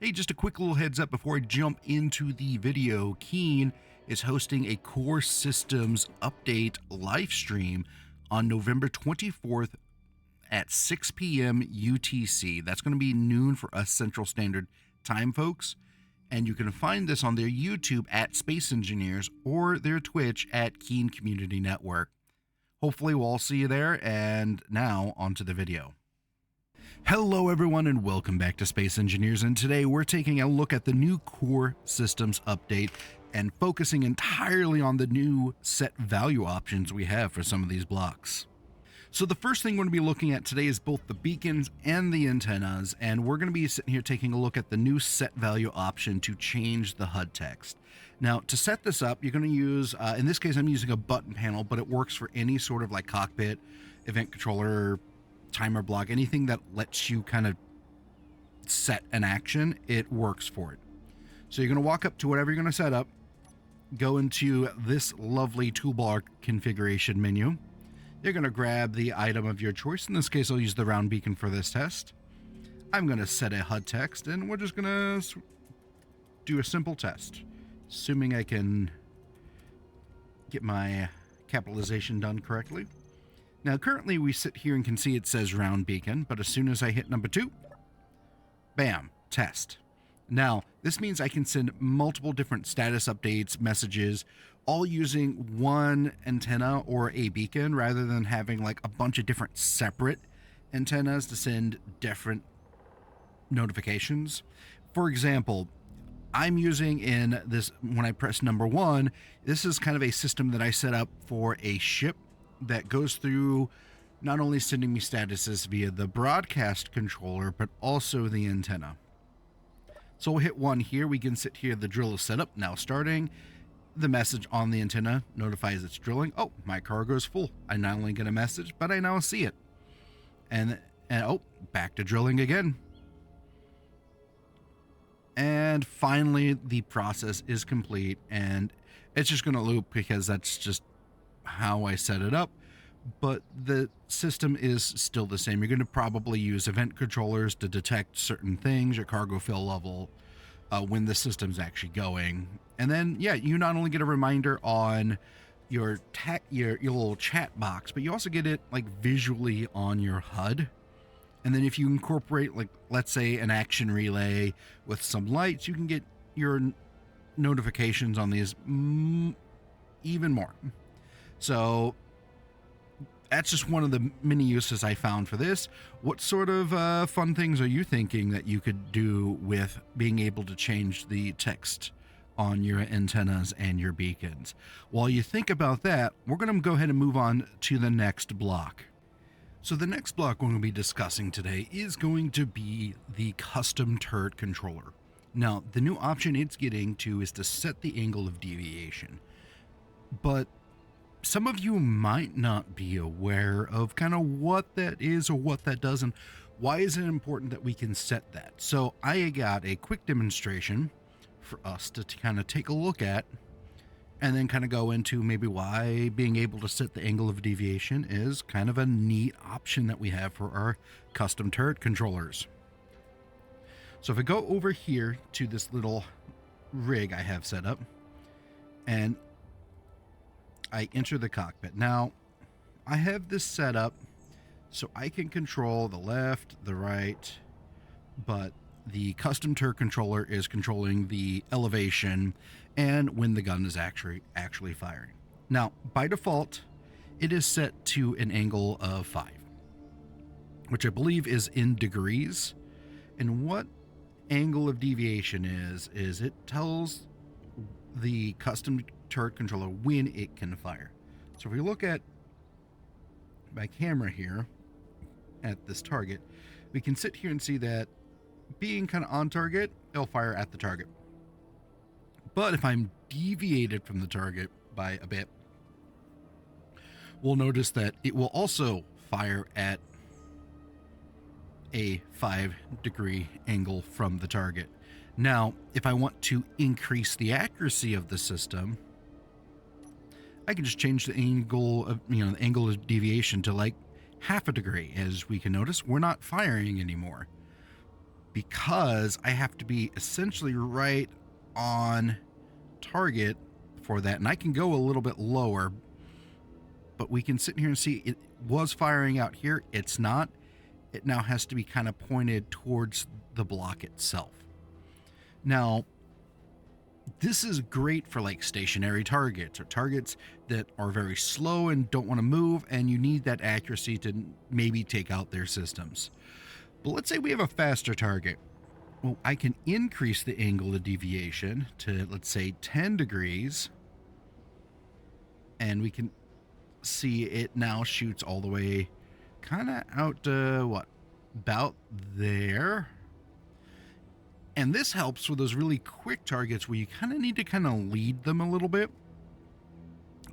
Hey, just a quick little heads up before I jump into the video. Keen is hosting a Core Systems update live stream on November 24th at 6 p.m. UTC. That's going to be noon for us Central Standard Time, folks. And you can find this on their YouTube at Space Engineers or their Twitch at Keen Community Network. Hopefully, we'll all see you there. And now, onto the video. Hello everyone and welcome back to Space Engineers, and today we're taking a look at the new Core Systems update and focusing entirely on the new set value options we have for some of these blocks. So the first thing we're going to be looking at today is both the beacons and the antennas, and we're going to be sitting here taking a look at the new set value option to change the HUD text. Now, to set this up, you're going to use, in this case I'm using a button panel, but it works for any sort of like cockpit, event controller, timer block, anything that lets you kind of set an action, it works for it. So you're going to walk up to whatever you're going to set up, go into this lovely toolbar configuration menu. You're going to grab the item of your choice. In this case, I'll use the round beacon for this test. I'm going to set a HUD text, and we're just going to do a simple test, assuming I can get my capitalization done correctly. Now, currently we sit here and can see it says round beacon, but as soon as I hit number 2, bam, test. Now, this means I can send multiple different status updates, messages, all using one antenna or a beacon rather than having like a bunch of different separate antennas to send different notifications. For example, I'm using in this, when I press number 1, this is kind of a system that I set up for a ship that goes through not only sending me statuses via the broadcast controller, but also the antenna. So we'll hit 1 here. We can sit here. The drill is set up. Now starting. The message on the antenna notifies it's drilling. Oh, my cargo is full. I not only get a message, but I now see it. And oh, back to drilling again. And finally, the process is complete. And it's just going to loop because that's just how I set it up, but the system is still the same. You're going to probably use event controllers to detect certain things, your cargo fill level, when the system's actually going. And then, yeah, you not only get a reminder on your little chat box, but you also get it like visually on your HUD. And then if you incorporate, like, let's say an action relay with some lights, you can get your notifications on these even more. So that's just one of the many uses I found for this. What sort of fun things are you thinking that you could do with being able to change the text on your antennas and your beacons? While you think about that, we're going to go ahead and move on to the next block. So the next block we're going to be discussing today is going to be the custom turret controller. Now, the new option it's getting to is to set the angle of deviation. But some of you might not be aware of kind of what that is or what that does and why is it important that we can set that. So I got a quick demonstration for us to kind of take a look at and then kind of go into maybe why being able to set the angle of deviation is kind of a neat option that we have for our custom turret controllers. So if I go over here to this little rig I have set up and I enter the cockpit. Now, I have this set up so I can control the left, the right, but the custom turret controller is controlling the elevation and when the gun is actually firing. Now, by default, it is set to an angle of 5, which I believe is in degrees. And what angle of deviation is it tells the custom turret controller when it can fire. So if we look at my camera here at this target, we can sit here and see that being kind of on target, it'll fire at the target. But if I'm deviated from the target by a bit, we'll notice that it will also fire at a 5-degree angle from the target. Now, if I want to increase the accuracy of the system, I can just change the angle of, the angle of deviation to like half a degree. As we can notice, we're not firing anymore. because I have to be essentially right on target for that. And I can go a little bit lower, but we can sit here and see it was firing out here. It's not. It now has to be kind of pointed towards the block itself. Now, this is great for like stationary targets or targets that are very slow and don't want to move, and you need that accuracy to maybe take out their systems. But let's say we have a faster target. Well, I can increase the angle of deviation to, let's say, 10 degrees, and we can see it now shoots all the way kind of out to what, about there. And this helps with those really quick targets where you kind of need to kind of lead them a little bit,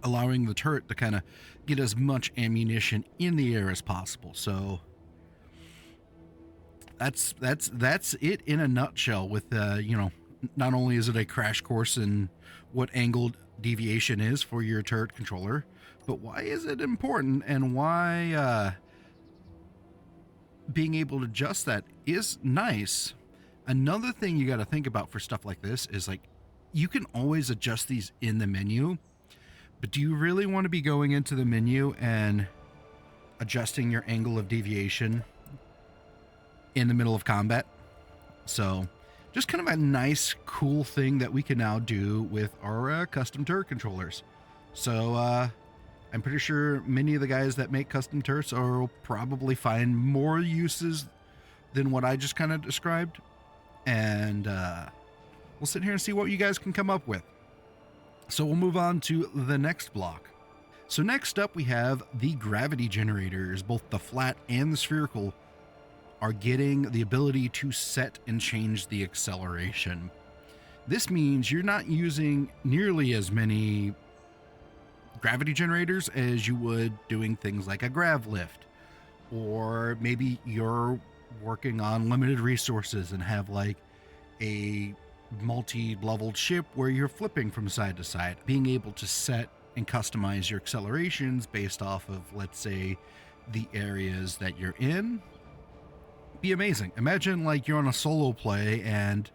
allowing the turret to kind of get as much ammunition in the air as possible. So that's it in a nutshell with, not only is it a crash course in what angled deviation is for your turret controller, but why is it important, and why being able to adjust that is nice. Another thing you got to think about for stuff like this is, like, you can always adjust these in the menu, but do you really want to be going into the menu and adjusting your angle of deviation in the middle of combat? So just kind of a nice, cool thing that we can now do with our custom turret controllers. So I'm pretty sure many of the guys that make custom turrets will probably find more uses than what I just kind of described. And we'll sit here and see what you guys can come up with. So we'll move on to the next block. So next up we have the gravity generators. Both the flat and the spherical are getting the ability to set and change the acceleration. This means you're not using nearly as many gravity generators as you would doing things like a grav lift, or maybe you're working on limited resources and have like a multi-leveled ship where you're flipping from side to side. Being able to set and customize your accelerations based off of, let's say, the areas that you're in, be amazing. Imagine like you're on a solo play and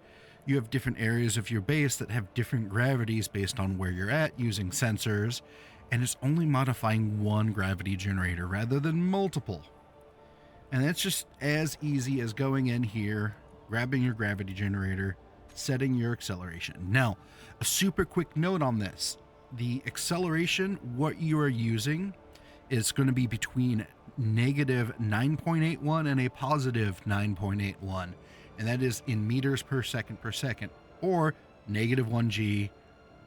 you have different areas of your base that have different gravities based on where you're at using sensors, and it's only modifying one gravity generator rather than multiple. And that's just as easy as going in here, grabbing your gravity generator, setting your acceleration. Now, a super quick note on this. The acceleration, what you are using, is going to be between negative 9.81 and a positive 9.81. And that is in meters per second, or negative 1G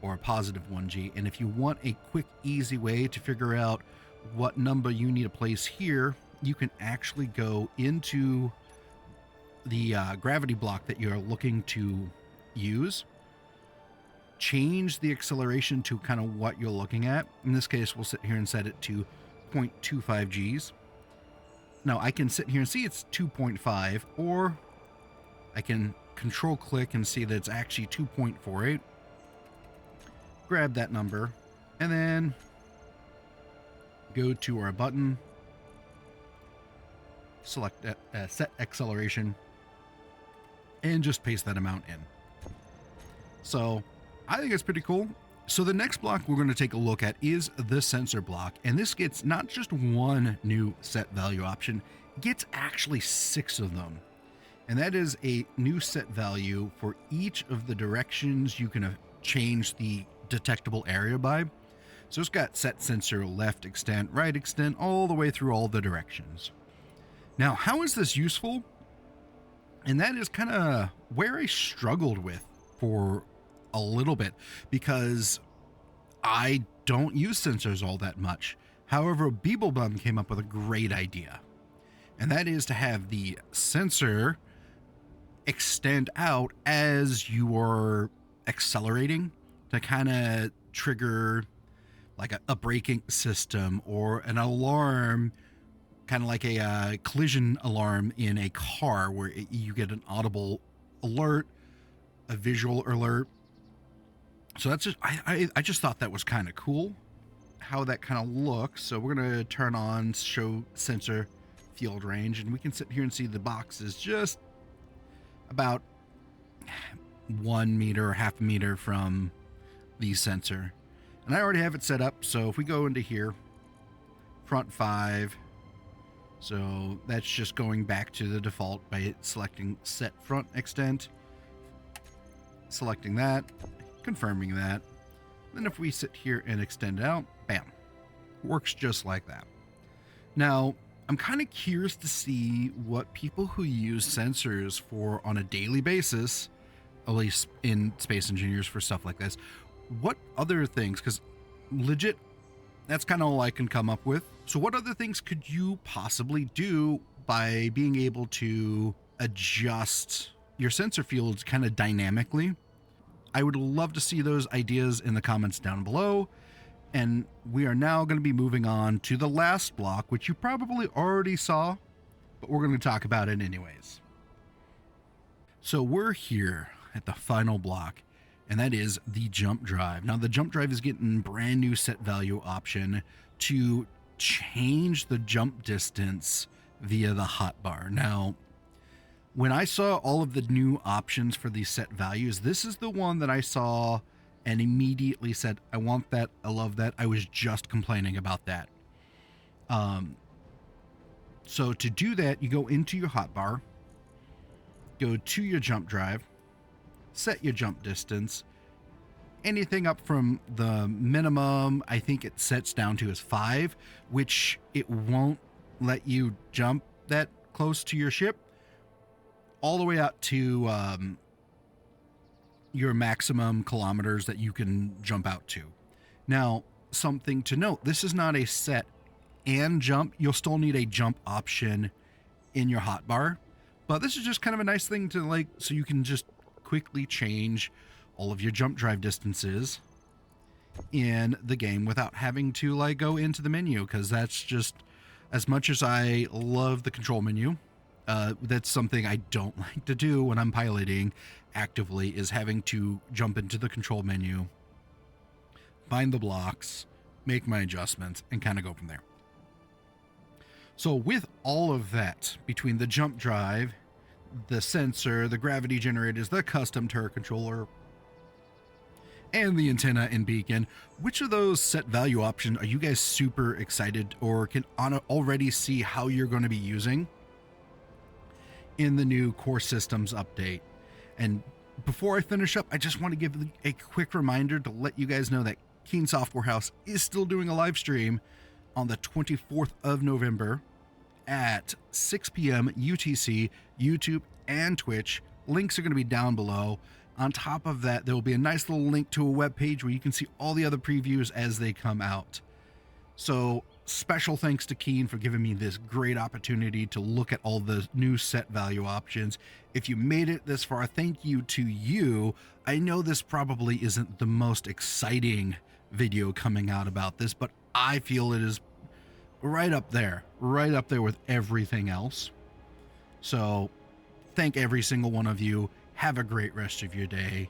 or positive 1G. And if you want a quick, easy way to figure out what number you need to place here, you can actually go into the gravity block that you're looking to use, change the acceleration to kind of what you're looking at. In this case, we'll sit here and set it to 0.25 Gs. Now I can sit here and see it's 2.5, or I can control click and see that it's actually 2.48. Grab that number and then go to our button, select set acceleration, and just paste that amount in. So I think it's pretty cool. So the next block we're going to take a look at is the sensor block, and this gets not just one new set value option, it gets actually 6 of them. And that is a new set value for each of the directions you can change the detectable area by. So it's got set sensor left extent, right extent, all the way through all the directions. Now, how is this useful? And that is kind of where I struggled with for a little bit, because I don't use sensors all that much. However, Beeblebum came up with a great idea, and that is to have the sensor extend out as you are accelerating to kind of trigger like a braking system or an alarm, kind of like a collision alarm in a car where you get an audible alert, a visual alert. So that's just, I just thought that was kind of cool how that kind of looks. So we're going to turn on show sensor field range, and we can sit here and see the box is just about 1 meter or half a meter from the sensor. And I already have it set up. So if we go into here, front 5, so that's just going back to the default by selecting set front extent, selecting that, confirming that. Then if we sit here and extend it out, bam, works just like that. Now, I'm kind of curious to see what people who use sensors for on a daily basis, at least in Space Engineers for stuff like this, what other things, because legit, that's kind of all I can come up with. So what other things could you possibly do by being able to adjust your sensor fields kind of dynamically? I would love to see those ideas in the comments down below. And we are now going to be moving on to the last block, which you probably already saw, but we're going to talk about it anyways. So we're here at the final block, and that is the jump drive. Now the jump drive is getting brand new set value option to change the jump distance via the hotbar. Now, when I saw all of the new options for these set values, this is the one that I saw and immediately said, I want that, I love that. I was just complaining about that. So to do that, you go into your hotbar, go to your jump drive, set your jump distance. Anything up from the minimum, I think it sets down to is 5, which it won't let you jump that close to your ship, all the way out to your maximum kilometers that you can jump out to. Now, something to note, this is not a set and jump. You'll still need a jump option in your hotbar, but this is just kind of a nice thing to like, so you can just quickly change all of your jump drive distances in the game without having to like go into the menu, because that's just, as much as I love the control menu, that's something I don't like to do when I'm piloting actively, is having to jump into the control menu, find the blocks, make my adjustments, and kind of go from there. So with all of that, between the jump drive, the sensor, the gravity generators, the custom turret controller, and the antenna and beacon, which of those set value options are you guys super excited or can already see how you're going to be using in the new core systems update? And before I finish up, I just want to give a quick reminder to let you guys know that Keen Software House is still doing a live stream on the 24th of November at 6 p.m. UTC, YouTube and Twitch. Links are going to be down below. On top of that, there will be a nice little link to a web page where you can see all the other previews as they come out. So special thanks to Keen for giving me this great opportunity to look at all the new set value options. If you made it this far, thank you to you. I know this probably isn't the most exciting video coming out about this, but I feel it is right up there with everything else. So thank every single one of you. Have a great rest of your day.